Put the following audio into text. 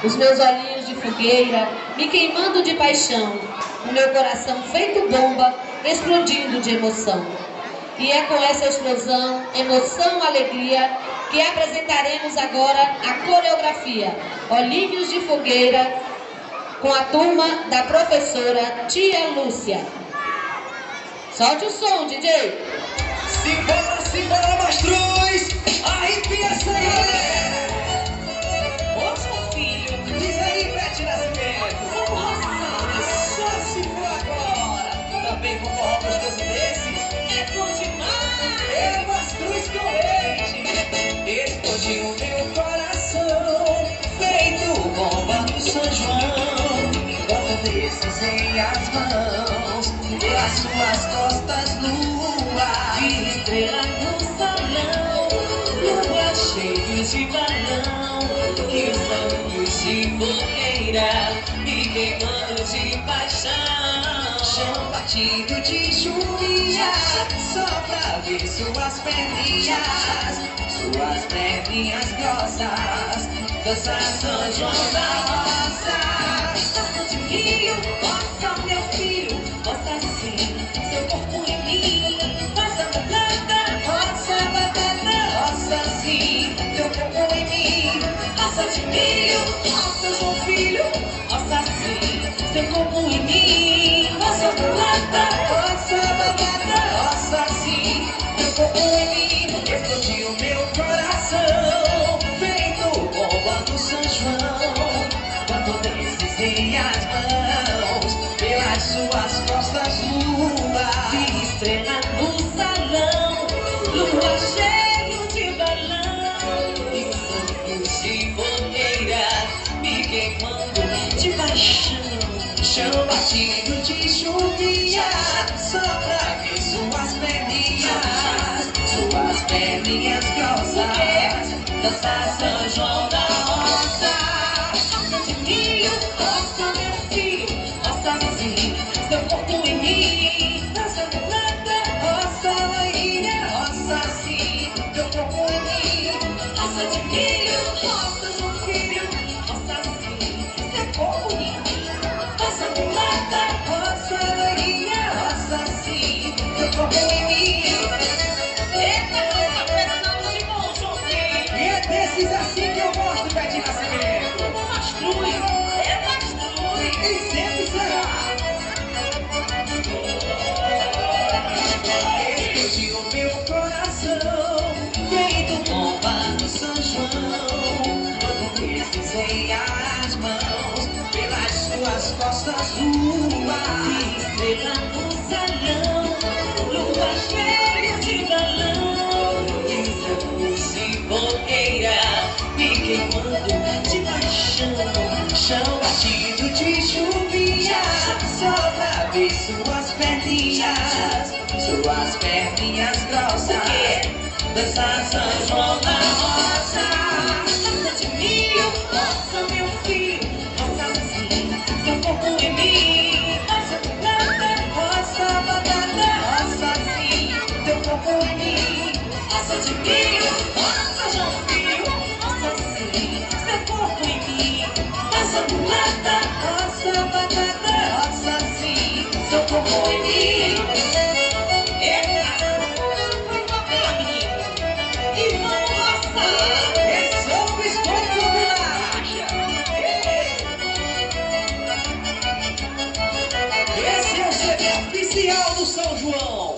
os meus olhinhos de fogueira me queimando de paixão, o meu coração feito bomba, explodindo de emoção. E é com essa explosão, emoção, alegria, que apresentaremos agora a coreografia Olhinhos de Fogueira, com a turma da professora Tia Lúcia. Solte o som, DJ! Simbora, mastruz! Arrepia essa galera! Ô, seu filho, diz aí, Bete Nascimento! Só se for agora! Também com forró gostoso desse? É bom demais! É mastruz com leite! Explodiu meu coração, feito bomba do São João. Quando deslizei as mãos, pelas suas costas, lua, de estrela no salão, lua cheio de balão, e os anos de fogueira me queimando de paixão. Chão batido de chuvinha, só pra ver suas perninhas grossas, dançar São João da Roça. Passa de rio, roça meu filho, roça sim, seu corpo em mim. Roça batata, roça sim, seu corpo em mim. Roça de milho, roça João filho, roça sim, seu corpo em mim. Roça batata, roça sim, seu corpo em mim. Explodiu meu coração, feito bomba do São João. Quando deslizei as mãos, pelas suas costas, lua, de estrela no salão, lua cheio de balão, e os anos de fogueira me queimando de paixão. Chão batido de chuvinha, só pra ver suas perninhas grossas, dançar São João da Roça. Roça de milho, roça meu filho, roça sim, seu corpo em mim. Roça planta, roça loirinha, roça sim, seu corpo em mim. Roça de milho, roça João filho, roça sim, seu corpo em mim. Roça planta, roça loirinha, roça sim, seu corpo em mim. Desses assim que eu gosto, Bete Nascimento. Mastruz, é mastruz. E sempre será. Explodiu meu coração, feito bomba no São João. Quando deslizei as mãos, pelas suas costas, lua, estrela no salão, lua cheia de balão, e os anos de fogueira me queimando de paixão. Chão batido de chuvinha, só pra ver suas perninhas grossas, dançar São João da Roça. Roça de milho, roça meu filho, roça sim, seu corpo em mim. Roça de planta, roça batata, roça sim, teu corpo em mim. Roça de milho, roça João filho, roça sim, seu corpo em mim. Roça planta, roça batata, roça sim, seu corpo em mim. E vamos roçar. Esse é o biscoito do Vinaja. Esse é o CD oficial do São João.